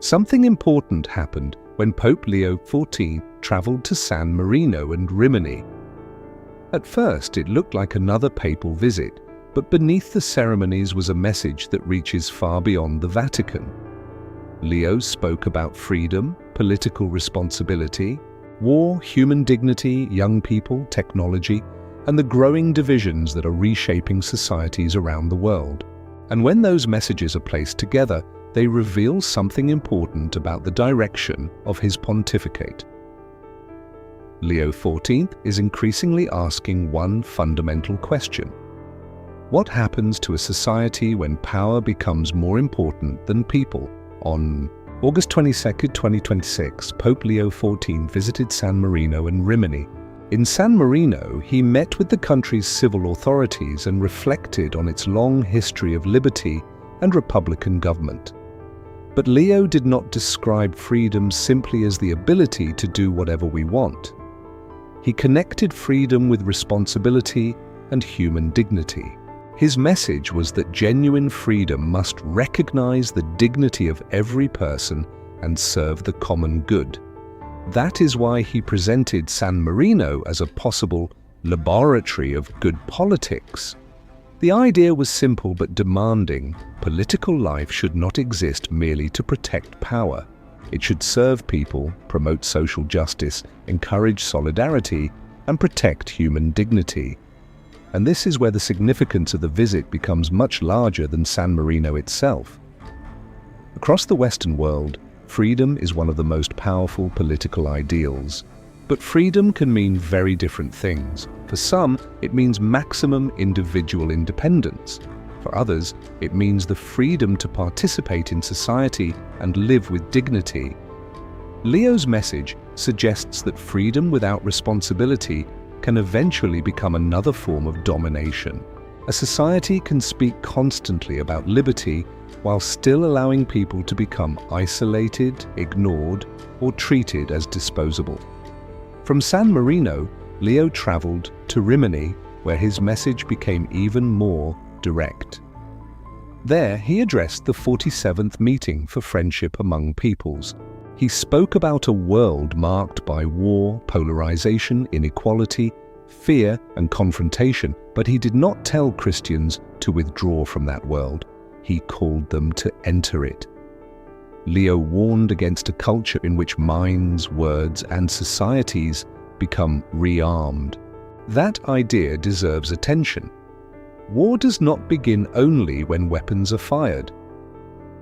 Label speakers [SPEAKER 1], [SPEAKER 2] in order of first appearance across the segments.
[SPEAKER 1] Something important happened when Pope Leo XIV traveled to San Marino and Rimini. At first, it looked like another papal visit, but beneath the ceremonies was a message that reaches far beyond the Vatican. Leo spoke about freedom, political responsibility, war, human dignity, young people, technology, and the growing divisions that are reshaping societies around the world. And when those messages are placed together, they reveal something important about the direction of his pontificate. Leo XIV is increasingly asking one fundamental question. What happens to a society when power becomes more important than people? On August 22, 2026, Pope Leo XIV visited San Marino and Rimini. In San Marino, he met with the country's civil authorities and reflected on its long history of liberty and republican government. But Leo did not describe freedom simply as the ability to do whatever we want. He connected freedom with responsibility and human dignity. His message was that genuine freedom must recognize the dignity of every person and serve the common good. That is why he presented San Marino as a possible laboratory of good politics. The idea was simple but demanding. Political life should not exist merely to protect power. It should serve people, promote social justice, encourage solidarity, and protect human dignity. And this is where the significance of the visit becomes much larger than San Marino itself. Across the Western world, freedom is one of the most powerful political ideals. But freedom can mean very different things. For some, it means maximum individual independence. For others, it means the freedom to participate in society and live with dignity. Leo's message suggests that freedom without responsibility can eventually become another form of domination. A society can speak constantly about liberty while still allowing people to become isolated, ignored, or treated as disposable. From San Marino, Leo traveled to Rimini, where his message became even more direct. There, he addressed the 47th meeting for friendship among peoples. He spoke about a world marked by war, polarization, inequality, fear, and confrontation, but he did not tell Christians to withdraw from that world. He called them to enter it. Leo warned against a culture in which minds, words, and societies become rearmed. That idea deserves attention. War does not begin only when weapons are fired.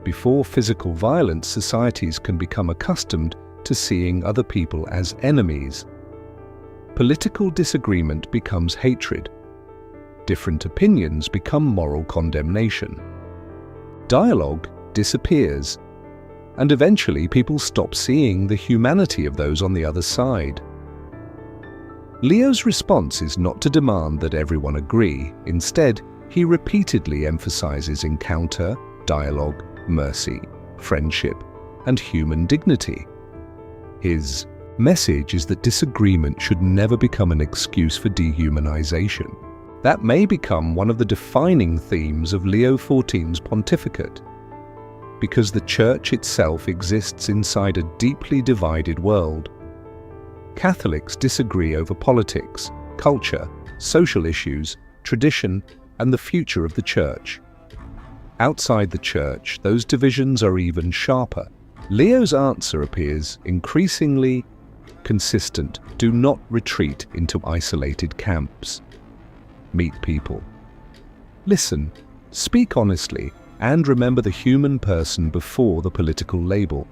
[SPEAKER 1] Before physical violence, societies can become accustomed to seeing other people as enemies. Political disagreement becomes hatred. Different opinions become moral condemnation. Dialogue disappears. And eventually people stop seeing the humanity of those on the other side. Leo's response is not to demand that everyone agree. Instead, he repeatedly emphasizes encounter, dialogue, mercy, friendship, and human dignity. His message is that disagreement should never become an excuse for dehumanization. That may become one of the defining themes of Leo XIV's pontificate. Because the Church itself exists inside a deeply divided world. Catholics disagree over politics, culture, social issues, tradition, and the future of the Church. Outside the Church, those divisions are even sharper. Leo's answer appears increasingly consistent. Do not retreat into isolated camps. Meet people. Listen, speak honestly, and remember the human person before the political label.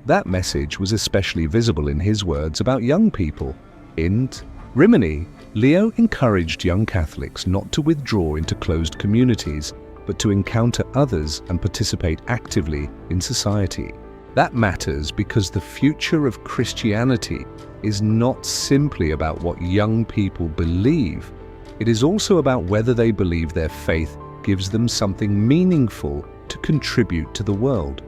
[SPEAKER 1] That message was especially visible in his words about young people. In Rimini, Leo encouraged young Catholics not to withdraw into closed communities, but to encounter others and participate actively in society. That matters because the future of Christianity is not simply about what young people believe. It is also about whether they believe their faith gives them something meaningful to contribute to the world.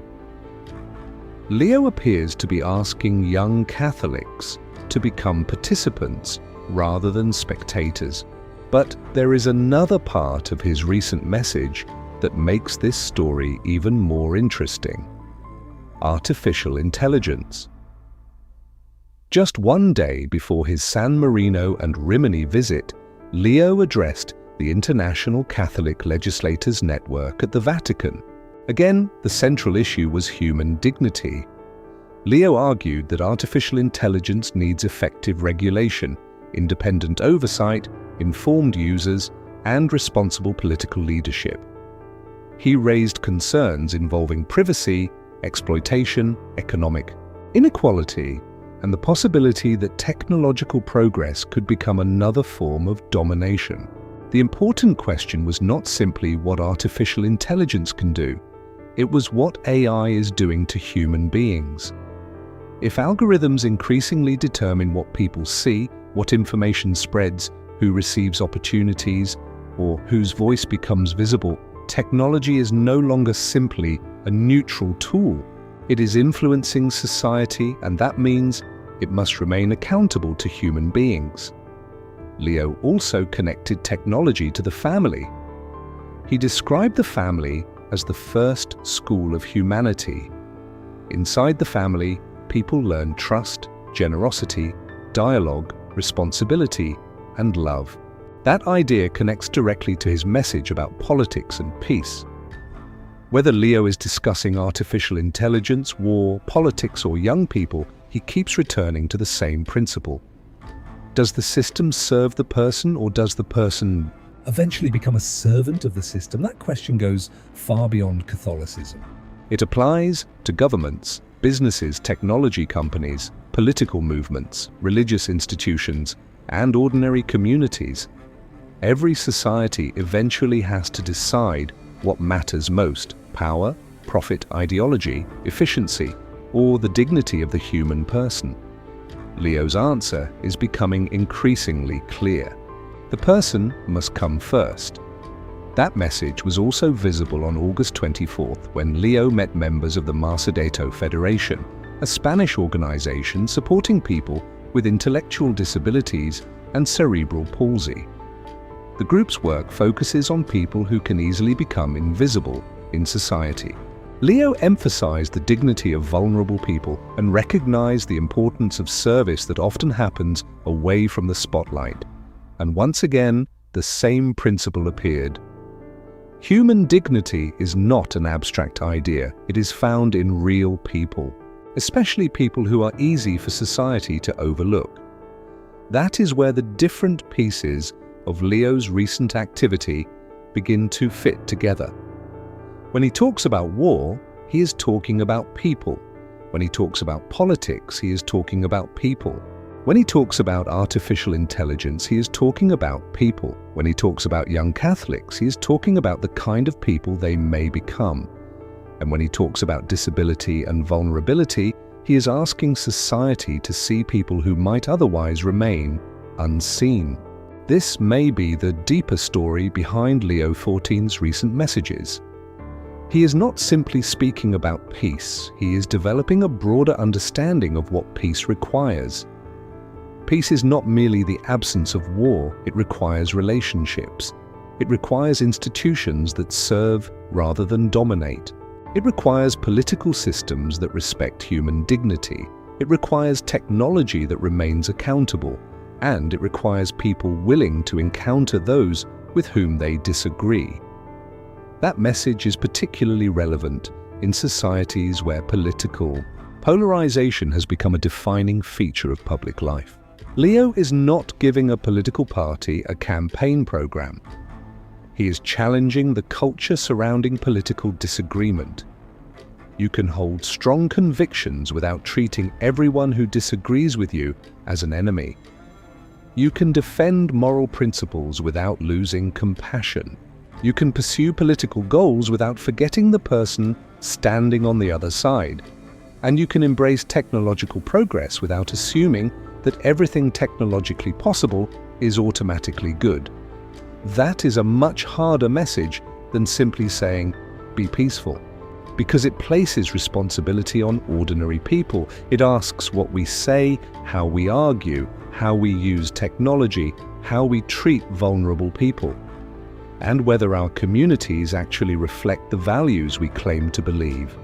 [SPEAKER 1] Leo appears to be asking young Catholics to become participants rather than spectators. But there is another part of his recent message that makes this story even more interesting. artificial intelligence. Just one day before his San Marino and Rimini visit, Leo addressed the International Catholic Legislators Network at the Vatican. Again, the central issue was human dignity. Leo argued that artificial intelligence needs effective regulation, independent oversight, informed users, and responsible political leadership. He raised concerns involving privacy, exploitation, economic inequality, and the possibility that technological progress could become another form of domination. The important question was not simply what artificial intelligence can do, it was what AI is doing to human beings. If algorithms increasingly determine what people see, what information spreads, who receives opportunities, or whose voice becomes visible, technology is no longer simply a neutral tool. It is influencing society, and that means it must remain accountable to human beings. Leo also connected technology to the family. He described the family as the first school of humanity. Inside the family, people learn trust, generosity, dialogue, responsibility, and love. That idea connects directly to his message about politics and peace. Whether Leo is discussing artificial intelligence, war, politics, or young people, he keeps returning to the same principle. Does the system serve the person, or does the person eventually become a servant of the system? That question goes far beyond Catholicism. It applies to governments, businesses, technology companies, political movements, religious institutions, and ordinary communities. Every society eventually has to decide what matters most: power, profit, ideology, efficiency, or the dignity of the human person. Leo's answer is becoming increasingly clear. The person must come first. That message was also visible on August 24th when Leo met members of the Marcedato Federation, a Spanish organization supporting people with intellectual disabilities and cerebral palsy. The group's work focuses on people who can easily become invisible in society. Leo emphasized the dignity of vulnerable people and recognized the importance of service that often happens away from the spotlight. And once again, the same principle appeared. Human dignity is not an abstract idea. It is found in real people, especially people who are easy for society to overlook. That is where the different pieces of Leo's recent activity begin to fit together. When he talks about war, he is talking about people. When he talks about politics, he is talking about people. When he talks about artificial intelligence, he is talking about people. When he talks about young Catholics, he is talking about the kind of people they may become. And when he talks about disability and vulnerability, he is asking society to see people who might otherwise remain unseen. This may be the deeper story behind Leo XIV's recent messages. He is not simply speaking about peace, he is developing a broader understanding of what peace requires. Peace is not merely the absence of war, it requires relationships. It requires institutions that serve rather than dominate. It requires political systems that respect human dignity. It requires technology that remains accountable. And it requires people willing to encounter those with whom they disagree. That message is particularly relevant in societies where political polarization has become a defining feature of public life. Leo is not giving a political party a campaign program. He is challenging the culture surrounding political disagreement. You can hold strong convictions without treating everyone who disagrees with you as an enemy. You can defend moral principles without losing compassion. You can pursue political goals without forgetting the person standing on the other side. And you can embrace technological progress without assuming that everything technologically possible is automatically good. That is a much harder message than simply saying, be peaceful, because it places responsibility on ordinary people. It asks what we say, how we argue, how we use technology, how we treat vulnerable people, and whether our communities actually reflect the values we claim to believe.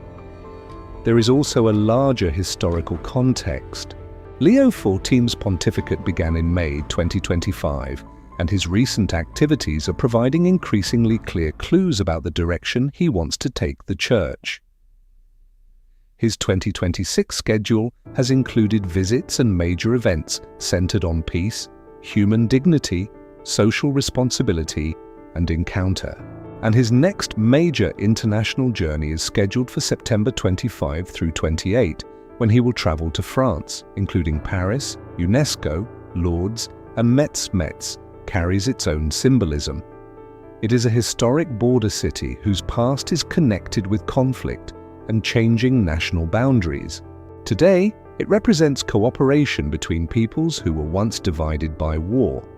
[SPEAKER 1] there is also a larger historical context. Leo XIV's pontificate began in May 2025, and his recent activities are providing increasingly clear clues about the direction he wants to take the Church. His 2026 schedule has included visits and major events centered on peace, human dignity, social responsibility, and encounter. And his next major international journey is scheduled for September 25 through 28, when he will travel to France, including Paris, UNESCO, Lourdes, and Metz carries its own symbolism. It is a historic border city whose past is connected with conflict and changing national boundaries. Today, it represents cooperation between peoples who were once divided by war.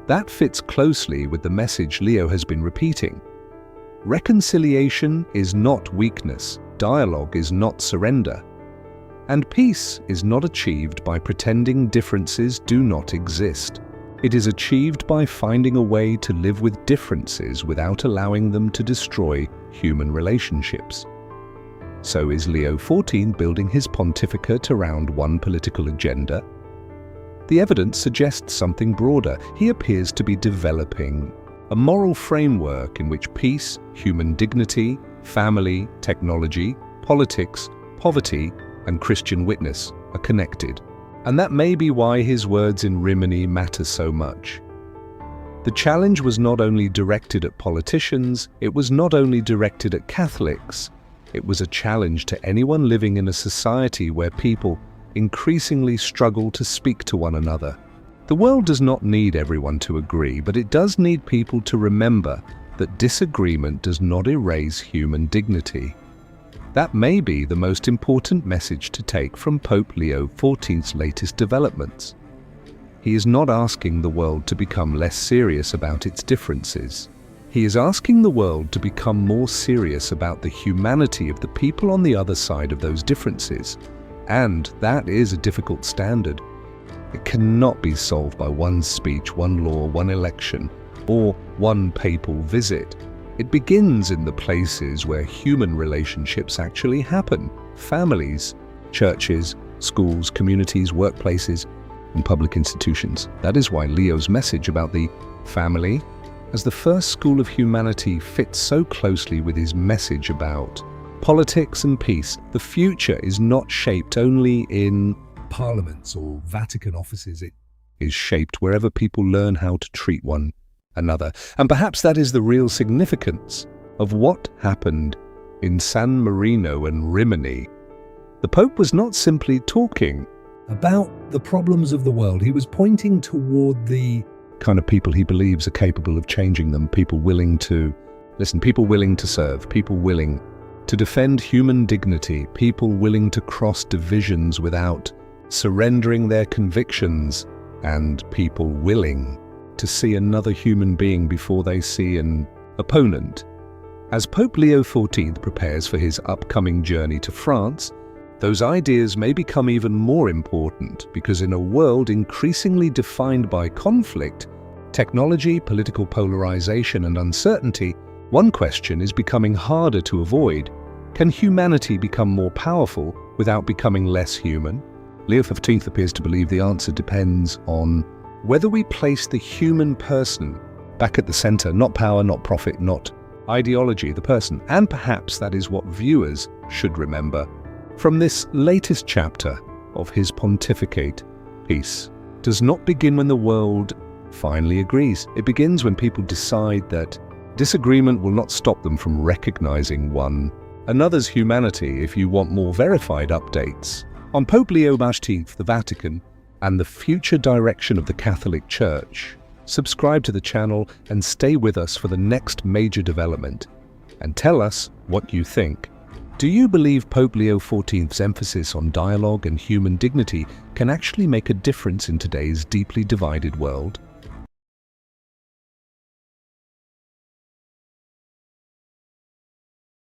[SPEAKER 1] That fits closely with the message Leo has been repeating. Reconciliation is not weakness, dialogue is not surrender, and peace is not achieved by pretending differences do not exist. It is achieved by finding a way to live with differences without allowing them to destroy human relationships. So is Leo XIV building his pontificate around one political agenda? The evidence suggests something broader. He appears to be developing a moral framework in which peace, human dignity, family, technology, politics, poverty, and Christian witness are connected. And that may be why his words in Rimini matter so much. The challenge was not only directed at politicians, it was not only directed at Catholics, it was a challenge to anyone living in a society where people increasingly struggle to speak to one another. The world does not need everyone to agree, but it does need people to remember that disagreement does not erase human dignity. That may be the most important message to take from Pope Leo XIV's latest developments. He is not asking the world to become less serious about its differences. He is asking the world to become more serious about the humanity of the people on the other side of those differences. And that is a difficult standard. It cannot be solved by one speech, one law, one election, or one papal visit. It begins in the places where human relationships actually happen: families, churches, schools, communities, workplaces, and public institutions. That is why Leo's message about the family as the first school of humanity fits so closely with his message about politics and peace. The future is not shaped only in parliaments or Vatican offices. It is shaped wherever people learn how to treat one another. And perhaps that is the real significance of what happened in San Marino and Rimini. The Pope was not simply talking about the problems of the world. He was pointing toward the kind of people he believes are capable of changing them, people willing to listen, people willing to serve, people willing to defend human dignity, people willing to cross divisions without surrendering their convictions, and people willing to see another human being before they see an opponent. As Pope Leo XIV prepares for his upcoming journey to France, those ideas may become even more important, because in a world increasingly defined by conflict, technology, political polarization, and uncertainty, one question is becoming harder to avoid. Can humanity become more powerful without becoming less human? Leo XIV appears to believe the answer depends on whether we place the human person back at the center, not power, not profit, not ideology, the person. And perhaps that is what viewers should remember from this latest chapter of his pontificate. Peace does not begin when the world finally agrees. It begins when people decide that disagreement will not stop them from recognizing one another's humanity. If you want more verified updates on Pope Leo XIV, the Vatican, and the future direction of the Catholic Church, subscribe to the channel and stay with us for the next major development. And tell us what you think. Do you believe Pope Leo XIV's emphasis on dialogue and human dignity can actually make a difference in today's deeply divided world?